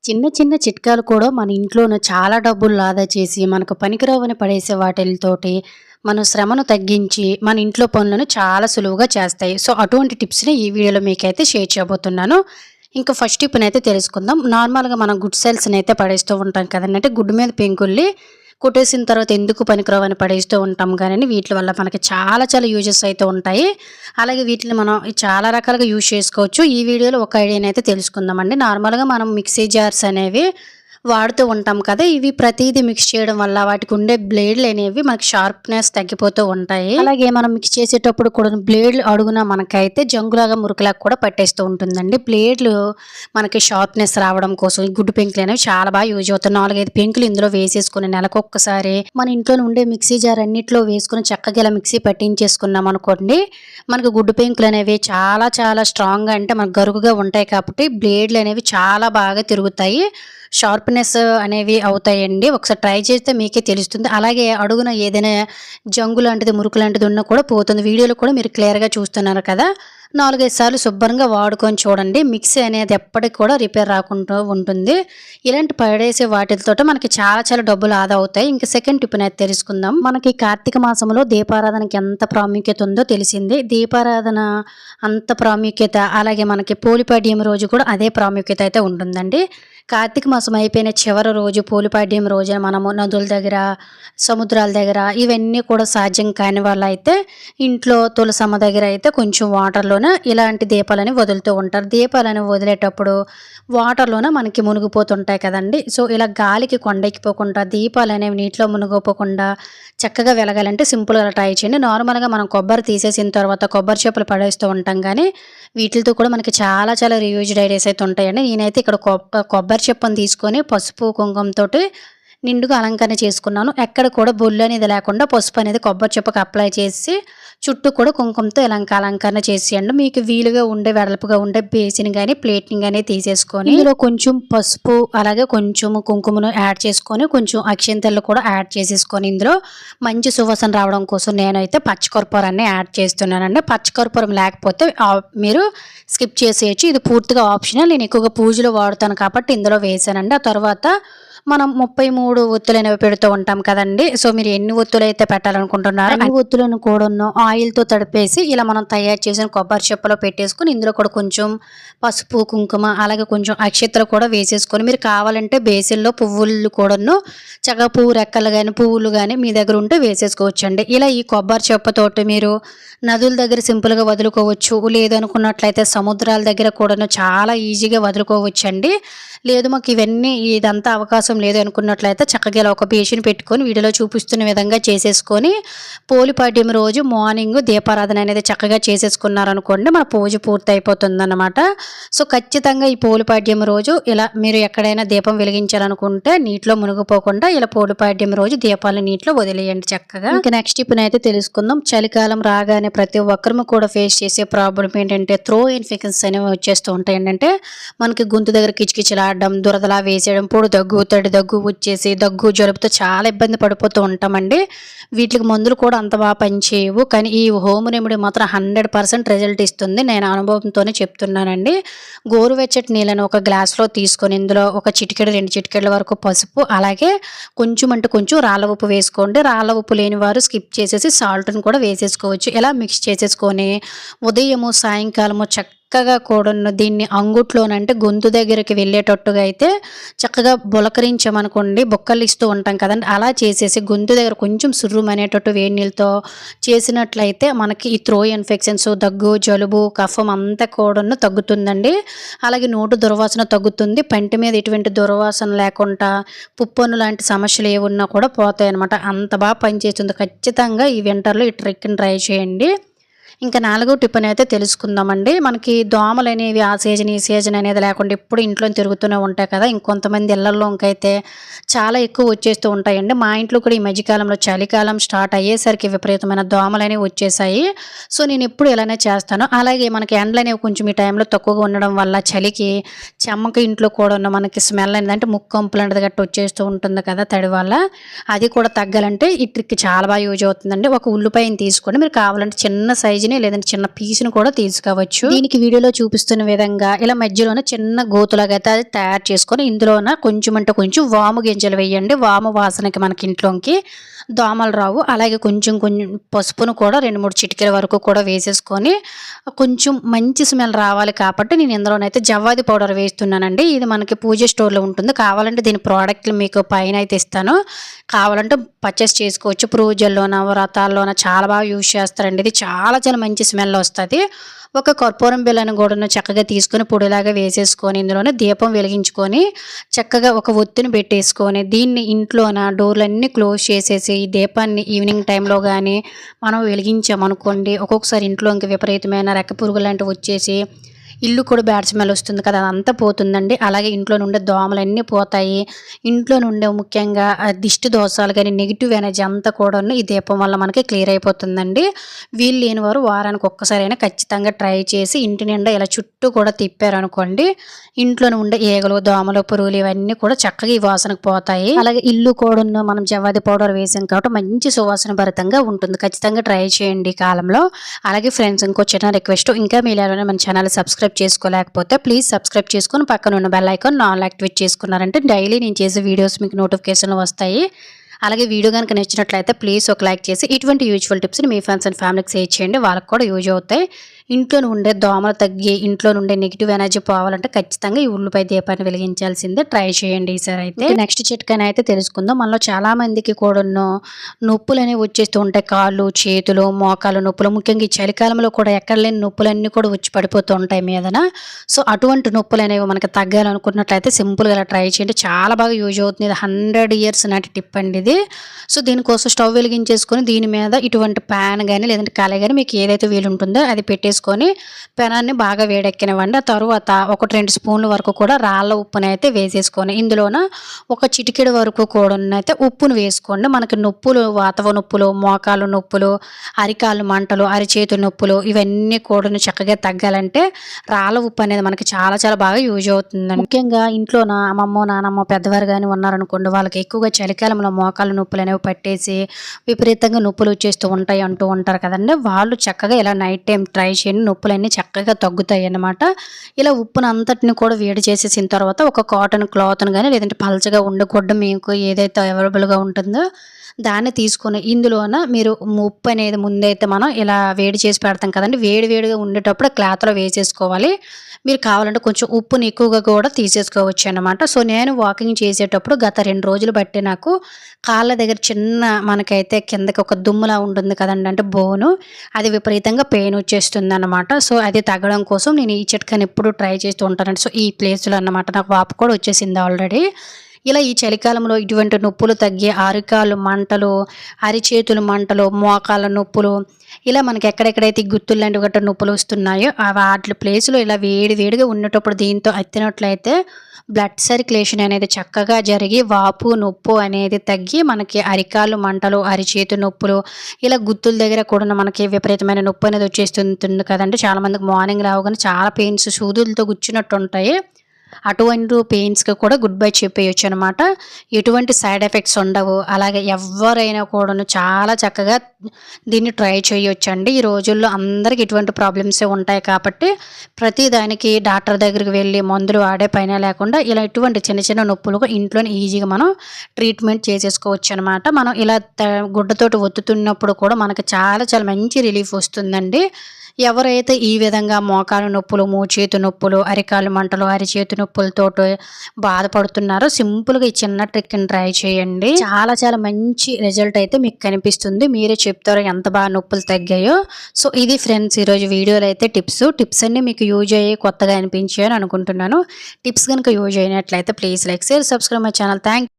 చిన్న చిన్న చిట్కాలు కూడా మన ఇంట్లోనే చాలా డబ్బులు ఆదా చేసి మనకు పనికిరావని పడేసే వాటితోటి మన శ్రమను తగ్గించి మన ఇంట్లో పనులను చాలా సులువుగా చేస్తాయి. సో అటువంటి టిప్స్ని ఈ వీడియోలో మీకైతే షేర్ చేయబోతున్నాను. ఇంకా ఫస్ట్ టిప్నైతే తెలుసుకుందాం. నార్మల్గా మనం గుడ్ సెల్స్ని అయితే పడేస్తూ ఉంటాం కదండి. అంటే గుడ్డు మీద పెంకుల్ని కొట్టేసిన తర్వాత ఎందుకు పనికిరావని పడేస్తూ ఉంటాం కానీ వీటి వల్ల మనకి చాలా చాలా యూజెస్ అయితే ఉంటాయి. అలాగే వీటిని మనం చాలా రకాలుగా యూజ్ చేసుకోవచ్చు. ఈ వీడియోలో ఒక ఐడియాని అయితే తెలుసుకుందామండి. నార్మల్గా మనం మిక్సీ జార్స్ అనేవి వాడుతూ ఉంటాం కదా. ఇవి ప్రతిదీ మిక్స్ చేయడం వల్ల వాటికి ఉండే బ్లేడ్లు అనేవి మనకి షార్ప్నెస్ తగ్గిపోతూ ఉంటాయి. అలాగే మనం మిక్స్ చేసేటప్పుడు కూడా బ్లేడ్లు అడుగున మనకైతే జంగులాగా మురుకులాగా కూడా పట్టేస్తూ ఉంటుందండి. బ్లేడ్లు మనకి షార్ప్నెస్ రావడం కోసం ఈ గుడ్డు పెంకులు అనేవి చాలా బాగా యూజ్ అవుతాయి. 4-5 పెంకులు ఇందులో వేసేసుకుని నెలకొక్కసారి మన ఇంట్లో ఉండే మిక్సీ జార్ అన్నిట్లో వేసుకుని చక్కగా ఇలా మిక్సీ పట్టించేసుకున్నాం అనుకోండి, మనకు గుడ్డు పెంకులు అనేవి చాలా చాలా స్ట్రాంగ్గా అంటే మనకు గరుకుగా ఉంటాయి కాబట్టి బ్లేడ్లు అనేవి చాలా బాగా తిరుగుతాయి, షార్ప్నెస్ అనేవి అవుతాయండి. ఒకసారి ట్రై చేస్తే మీకే తెలుస్తుంది. అలాగే అడుగున ఏదైనా జంగు లాంటిది మురుకు లాంటిది ఉన్నా కూడా పోతుంది. వీడియోలో కూడా మీరు క్లియర్గా చూస్తున్నారు కదా. 4-5 సార్లు శుభ్రంగా వాడుకొని చూడండి. మిక్సీ అనేది ఎప్పటికి కూడా రిపేర్ రాకుండా ఉంటుంది. ఇలాంటి పడేసే వాటితో మనకి చాలా చాలా డబ్బులు ఆదా అవుతాయి. ఇంకా సెకండ్ టిప్ అనేది తెలుసుకుందాం. మనకి కార్తీక మాసంలో దీపారాధనకి ఎంత ప్రాముఖ్యత ఉందో తెలిసింది. దీపారాధన అంత ప్రాముఖ్యత, అలాగే మనకి పోలిపాడ్యం రోజు కూడా అదే ప్రాముఖ్యత అయితే ఉంటుందండి. కార్తీక మాసం అయిపోయిన చివరి రోజు పోలిపాడ్యం రోజున మనము నదుల దగ్గర, సముద్రాల దగ్గర ఇవన్నీ కూడా సాధ్యం కాని వాళ్ళు అయితే ఇంట్లో తులసమ్మ దగ్గర అయితే కొంచెం వాటర్లోనే ఇలాంటి దీపాలని వదులుతూ ఉంటారు. దీపాలని వదిలేటప్పుడు వాటర్లోనే మనకి మునిగిపోతుంటాయి కదండి. సో ఇలా గాలికి కొండెక్కిపోకుండా దీపాలు అనేవి నీటిలో మునిగిపోకుండా చక్కగా వెలగాలంటే సింపుల్గా ట్రై చేయండి. నార్మల్గా మనం కొబ్బరి తీసేసిన తర్వాత కొబ్బరి చెప్పులు పడేస్తూ ఉంటాం కానీ వీటితో కూడా మనకి చాలా చాలా రీయూజ్డ్ ఐడియాస్ అయితే ఉంటాయండి. నేనైతే ఇక్కడ కొబ్బరి చెప్పును తీసుకొని పసుపు కుంకుమతోటి నిండుగా అలంకరణ చేసుకున్నాను. ఎక్కడ కూడా బొల్లు అనేది లేకుండా పసుపు అనేది కొబ్బరి చెప్పుకు అప్లై చేసి చుట్టూ కూడా కుంకుమతో అలంకరణ చేసేయండి. మీకు వీలుగా ఉండే వెడల్పుగా ఉండే బేసిన్ కానీ ప్లేట్ని కానీ తీసేసుకొని ఇందులో కొంచెం పసుపు అలాగే కొంచెం కుంకుమను యాడ్ చేసుకొని కొంచెం అక్షింతలు కూడా యాడ్ చేసేసుకొని ఇందులో మంచి సువాసన రావడం కోసం నేనైతే పచ్చకర్పూరాన్ని యాడ్ చేస్తున్నానండి. పచ్చకర్పూరం లేకపోతే మీరు స్కిప్ చేసేయచ్చు. ఇది పూర్తిగా ఆప్షనల్. నేను ఎక్కువగా పూజలో వాడుతాను కాబట్టి ఇందులో వేసానండి. ఆ తర్వాత మనం 33 ఒత్తులు అనేవి పెడుతూ ఉంటాం కదండి. సో మీరు ఎన్ని ఒత్తులు అయితే పెట్టాలనుకుంటున్నారో అన్ని ఒత్తులను కూడా ఆయిల్తో తడిపేసి ఇలా మనం తయారు చేసిన కొబ్బరి చెప్పులో పెట్టేసుకుని ఇందులో కూడా కొంచెం పసుపు కుంకుమ అలాగే కొంచెం అక్షతలు కూడా వేసేసుకొని మీరు కావాలంటే బేసిన్లో పువ్వులు కూడాను చక్కగా పువ్వు రెక్కలు కానీ పువ్వులు కానీ మీ దగ్గర ఉంటే వేసేసుకోవచ్చండి. ఇలా ఈ కొబ్బరి చెప్పుతోటి మీరు నదుల దగ్గర సింపుల్గా వదులుకోవచ్చు. లేదనుకున్నట్లయితే సముద్రాల దగ్గర కూడాను చాలా ఈజీగా వదులుకోవచ్చండి. లేదు మాకు ఇదంతా అవకాశం లేదు అనుకున్నట్లయితే చక్కగా ఇలా ఒక బేసిన్ పెట్టుకొని వీడియోలో చూపిస్తున్న విధంగా చేసేసుకొని పోలిపాడ్యం రోజు మార్నింగ్ దీపారాధన అనేది చక్కగా చేసేసుకున్నారనుకోండి మన పూజ పూర్తి అయిపోతుంది అన్నమాట. సో ఖచ్చితంగా ఈ పోలిపాడ్యం రోజు ఇలా మీరు ఎక్కడైనా దీపం వెలిగించాలనుకుంటే నీటిలో మునిగిపోకుండా ఇలా పోలిపాడ్యం రోజు దీపాలను నీటిలో వదిలేయండి చక్కగా. ఇంకా నెక్స్ట్ టిప్ అయితే తెలుసుకుందాం. చలికాలం రాగానే ప్రతి ఒక్కరు కూడా ఫేస్ చేసే ప్రాబ్లం ఏంటంటే త్రో ఇన్ఫెక్షన్స్ అనేవి వచ్చేస్తూ ఉంటాయి. ఏంటంటే మనకి గొంతు దగ్గర కిచకిచలాడడం, దురదలా వేసేయడం, పొడి దగ్గు తడి దగ్గు వచ్చేసి దగ్గు జలుబుతో చాలా ఇబ్బంది పడిపోతూ ఉంటామండి. వీటికి మందులు కూడా అంత బాగా పనిచేయవు కానీ ఈ హోమ్ రెమెడీ మాత్రం 100% రిజల్ట్ ఇస్తుంది. నేను అనుభవంతోనే చెప్తున్నానండి. గోరువెచ్చటి నీళ్ళను ఒక గ్లాస్లో తీసుకొని ఇందులో ఒక చిటికెడు 2 చిటికెళ్ళ వరకు పసుపు అలాగే కొంచెం అంటే కొంచెం రాళ్ళ ఉప్పు వేసుకోండి. రాళ్ళ ఉప్పు లేని వారు స్కిప్ చేసేసి సాల్ట్ని కూడా వేసేసుకోవచ్చు. ఇలా మిక్స్ చేసేసుకొని ఉదయము సాయంకాలము చక్కగా కూడా దీన్ని అంగుట్లోనంటే గొంతు దగ్గరికి వెళ్ళేటట్టుగా అయితే చక్కగా బులకరించామనుకోండి, బొక్కలు ఇస్తూ ఉంటాం కదండి, అలా చేసేసి గొంతు దగ్గర కొంచెం సుర్రుమనేటట్టు వేడి నీళ్ళతో చేసినట్లయితే మనకి ఈ త్రో ఇన్ఫెక్షన్స్ దగ్గు జలుబు కఫం అంతా కూడా తగ్గుతుందండి. అలాగే నోటు దుర్వాసన తగ్గుతుంది. పంటి మీద ఎటువంటి దుర్వాసన లేకుండా పుప్పొన్ను లాంటి సమస్యలు ఏమున్నా కూడా పోతాయి అనమాట. అంత బాగా పనిచేస్తుంది. ఖచ్చితంగా ఈ వింటర్లో ఈ ట్రిక్ని ట్రై చేయండి. ఇంకా 4వ టిప్ అయితే తెలుసుకుందామండి. మనకి దోమలు అనేవి ఆ సీజన్ ఈ సీజన్ అనేది లేకుండా ఎప్పుడు ఇంట్లో తిరుగుతూనే ఉంటాయి కదా. ఇంకొంతమంది ఇళ్లలో ఇంకైతే చాలా ఎక్కువ వచ్చేస్తూ ఉంటాయండి. మా ఇంట్లో కూడా ఈ మధ్యకాలంలో చలికాలం స్టార్ట్ అయ్యేసరికి విపరీతమైన దోమలు అనేవి వచ్చేసాయి. సో నేను ఎప్పుడు ఇలానే చేస్తాను. అలాగే మనకి ఎండలు అనేవి కొంచెం ఈ టైంలో తక్కువగా ఉండడం వల్ల చలికి చెమ్మకి ఇంట్లో కూడా మనకి స్మెల్ అనేది అంటే ముక్కంపులు అనేది గట్ట వచ్చేస్తూ ఉంటుంది కదా తడి వల్ల. అది కూడా తగ్గాలంటే ఈ ట్రిక్ చాలా బాగా యూజ్ అవుతుందండి. ఒక ఉల్లిపాయని తీసుకోండి. మీరు కావాలంటే చిన్న సైజు సైజుని లేదంటే చిన్న పీస్‌ని కూడా తీసుకోవచ్చు. దీనికి వీడియోలో చూపిస్తున్న విధంగా ఇలా మధ్యలోన చిన్న గోతులాగా అయితే అది తయారు చేసుకొని ఇందులోన కొంచెం అంటే కొంచెం వాము గింజలు వేయండి. వాము వాసనకి మనకి ఇంట్లోకి దోమలు రావు. అలాగే కొంచెం కొంచెం పసుపును కూడా 2, 3 చిటికెల వరకు కూడా వేసేసుకొని కొంచెం మంచి స్మెల్ రావాలి కాబట్టి నేను ఇందులోనైతే జవ్వాది పౌడర్ వేస్తున్నానండి. ఇది మనకి పూజ స్టోర్‌లో ఉంటుంది. కావాలంటే దీని ప్రోడక్ట్‌లు మీకు పైన అయితే ఇస్తాను. కావాలంటే పర్చేస్ చేసుకోవచ్చు. పూజల్లోన, వ్రతాల్లోన చాలా బాగా యూజ్ చేస్తారండి. ఇది చాలా చాలా మంచి స్మెల్ వస్తది. ఒక కర్పూరం బిళ్ళను కూడాను చక్కగా తీసుకొని పొడిలాగా వేసేసుకొని ఇందులోనే దీపం వెలిగించుకొని చక్కగా ఒక ఒత్తిని పెట్టేసుకొని దీన్ని ఇంట్లోన డోర్లన్నీ క్లోజ్ చేసేసి ఈ దీపాన్ని ఈవినింగ్ టైంలో కానీ మనం వెలిగించామనుకోండి, ఒక్కొక్కసారి ఇంట్లో ఇంక విపరీతమైన రెక్క పురుగు లాంటివి వచ్చేసి ఇల్లు కూడా బ్యాడ్ స్మెల్ వస్తుంది కదా, అదంతా పోతుందండి. అలాగే ఇంట్లో నుండే దోమలన్నీ పోతాయి. ఇంట్లో నుండే ముఖ్యంగా దిష్టి దోషాలు కానీ నెగిటివ్ ఎనర్జీ అంతా కూడాను ఈ దీపం వల్ల మనకి క్లియర్ అయిపోతుందండి. వీళ్ళు లేని వారు వారానికి ఒక్కసారైనా ఖచ్చితంగా ట్రై చేసి ఇంటి నిండా ఇలా చుట్టూ కూడా తిప్పారనుకోండి, ఇంట్లో ఉండే ఈగలు, దోమలు, పురుగులు ఇవన్నీ కూడా చక్కగా ఈ వాసనకు పోతాయి. అలాగే ఇల్లు కూడా మనం జవ్వాది పౌడర్ వేసాం కాబట్టి మంచి సువాసన భరితంగా ఉంటుంది. ఖచ్చితంగా ట్రై చేయండి ఈ కాలంలో. అలాగే ఫ్రెండ్స్, ఇంకో చిన్న రిక్వెస్ట్, ఇంకా మీరు ఎవరైనా మన ఛానల్ సబ్స్క్రైబ్ చేసుకోలేకపోతే ప్లీజ్ సబ్స్క్రైబ్ చేసుకొని పక్కన ఉన్న బెల్ ఐకాన్ ఆల్ యాక్టివేట్ చేసుకున్నారంటే డైలీ నేను చేసే వీడియోస్ మీకు నోటిఫికేషన్లు వస్తాయి. అలాగే వీడియో కనుక నచ్చినట్లయితే ప్లీజ్ ఒక లైక్ చేసి ఇటువంటి యూజ్ఫుల్ టిప్స్ని మీ ఫ్రెండ్స్ అండ్ ఫ్యామిలీకి షేర్ చేయండి. వాళ్ళకి కూడా యూజ్ అవుతాయి. ఇంట్లో ఉండే దోమలు తగ్గి ఇంట్లో ఉండే నెగిటివ్ ఎనర్జీ పోవాలంటే ఖచ్చితంగా ఈ ఉల్లిపాయ దీపాన్ని వెలిగించాల్సిందే. ట్రై చేయండి ఈసారి అయితే. నెక్స్ట్ చిట్కాని అయితే తెలుసుకుందాం. మనలో చాలా మందికి కూడా నొప్పులు అనేవి వచ్చేస్తూ ఉంటాయి. కాళ్ళు, చేతులు, మోకాలు నొప్పులు, ముఖ్యంగా ఈ చలికాలంలో కూడా ఎక్కడ లేని నొప్పులన్నీ కూడా వచ్చి పడిపోతూ ఉంటాయి మీదన. సో అటువంటి నొప్పులు అనేవి మనకి తగ్గాలనుకున్నట్లయితే సింపుల్గా ఇలా ట్రై చేయండి. చాలా బాగా యూజ్ అవుతుంది. ఇది 100 years నాటి టిప్ అండి ఇది. సో దీనికోసం స్టవ్ వెలిగించేసుకొని దీని మీద ఇటువంటి ప్యాన్ కానీ లేదంటే కళాయి కానీ మీకు ఏదైతే వీలుంటుందో అది పెట్టేసుకొని పెనాన్ని బాగా వేడెక్కనివ్వండి. ఆ తర్వాత 1-2 స్పూన్ల వరకు కూడా రాళ్ళ ఉప్పుని అయితే వేసేసుకొని ఇందులోన ఒక చిటికెడు వరకు కూడా అయితే ఉప్పును వేసుకోండి. మనకి నొప్పులు, వాతవ నొప్పులు, మోకాలు నొప్పులు, అరికాలు మంటలు, అరిచేతు నొప్పులు ఇవన్నీ కూడా చక్కగా తగ్గాలంటే రాళ్ళ ఉప్పు అనేది మనకి చాలా చాలా బాగా యూజ్ అవుతుందండి. ముఖ్యంగా ఇంట్లోన అమ్మమ్మో, నానమ్మో, పెద్దవారు కానీ ఉన్నారనుకోండి, వాళ్ళకి ఎక్కువగా చలికాలంలో మోకాలు నొప్పులు అనేవి పట్టేసి విపరీతంగా నొప్పులు వచ్చేస్తూ ఉంటాయి అంటూ ఉంటారు కదండి. వాళ్ళు చక్కగా ఇలా నైట్ టైం ట్రై చేయండి. నొప్పులన్నీ చక్కగా తగ్గుతాయి అన్నమాట. ఇలా ఉప్పును అంతటిని కూడా వేడి చేసేసిన తర్వాత ఒక కాటన్ క్లాత్ని కానీ లేదంటే పలచగా ఉండే గుడ్డ మీకు ఏదైతే అవైలబుల్గా ఉంటుందో దాన్ని తీసుకొని ఇందులోన మీరు ఉప్పు అనేది ముందైతే మనం ఇలా వేడి చేసి పెడతాం కదండి, వేడిగా ఉండేటప్పుడు క్లాత్లో వేసేసుకోవాలి. మీరు కావాలంటే కొంచెం ఉప్పుని ఎక్కువగా కూడా తీసేసుకోవచ్చు అన్నమాట. సో నేను వాకింగ్ చేసేటప్పుడు గత 2 రోజులు బట్టి నాకు కాళ్ళ దగ్గర చిన్న మనకైతే కిందకి ఒక దుమ్ములా ఉంటుంది కదండి, అంటే బోను, అది విపరీతంగా పెయిన్ వచ్చేస్తుంది అన్నమాట. సో అది తగ్గడం కోసం నేను ఈ చిట్కాని ఎప్పుడు ట్రై చేస్తూ ఉంటానండి. సో ఈ ప్లేస్లో అన్నమాట నాకు వాపు కూడా వచ్చేసింది ఆల్రెడీ. ఇలా ఈ చలికాలంలో ఇటువంటి నొప్పులు తగ్గి అరికాలు మంటలు, అరిచేతులు మంటలు, మోకాళ్ళ నొప్పులు, ఇలా మనకి ఎక్కడెక్కడైతే గుత్తులు లాంటి గట్ట నొప్పులు వస్తున్నాయో వాటి ప్లేస్లో ఇలా వేడిగా ఉన్నటప్పుడు దీంతో అత్తినట్లయితే బ్లడ్ సర్క్యులేషన్ అనేది చక్కగా జరిగి వాపు, నొప్పు అనేది తగ్గి మనకి అరికాలు మంటలు, అరిచేతు నొప్పులు, ఇలా గుత్తుల దగ్గర కూడా మనకి విపరీతమైన నొప్పి అనేది వచ్చేస్తుంది కదండి. చాలామందికి మార్నింగ్ రావగానే చాలా పెయిన్స్ సూదులతో గుచ్చినట్టు ఉంటాయి. అటువంటి పెయిన్స్కి కూడా గుడ్ బై చెప్పేయచ్చు అనమాట. ఎటువంటి సైడ్ ఎఫెక్ట్స్ ఉండవు. అలాగే ఎవరైనా కూడాను చాలా చక్కగా దీన్ని ట్రై చేయొచ్చండి. ఈ రోజుల్లో అందరికీ ఇటువంటి ప్రాబ్లమ్సే ఉంటాయి కాబట్టి ప్రతి దానికి డాక్టర్ దగ్గరికి వెళ్ళి మందులు వాడే పైన లేకుండా ఇలా ఇటువంటి చిన్న చిన్న నొప్పులకు ఇంట్లోనే ఈజీగా మనం ట్రీట్మెంట్ చేసేసుకోవచ్చు అనమాట. మనం ఇలా గుడ్డతోటి ఒత్తుతున్నప్పుడు కూడా మనకి చాలా చాలా మంచి రిలీఫ్ వస్తుందండి. ఎవరైతే ఈ విధంగా మోకాలు నొప్పులు, మోచేతు నొప్పులు, అరికాలు మంటలు, అరిచేతు నొప్పులతోటి బాధపడుతున్నారో సింపుల్గా ఈ చిన్న ట్రిక్ని ట్రై చేయండి. చాలా చాలా మంచి రిజల్ట్ అయితే మీకు కనిపిస్తుంది. మీరే చెప్తారో ఎంత బాగా నొప్పులు తగ్గాయో. సో ఇది ఫ్రెండ్స్ ఈరోజు వీడియోలో అయితే టిప్స్ అన్నీ మీకు యూజ్ అయ్యి కొత్తగా అనిపించాయని అనుకుంటున్నాను. టిప్స్ కనుక యూజ్ అయినట్లయితే please like, share, subscribe my channel. Thank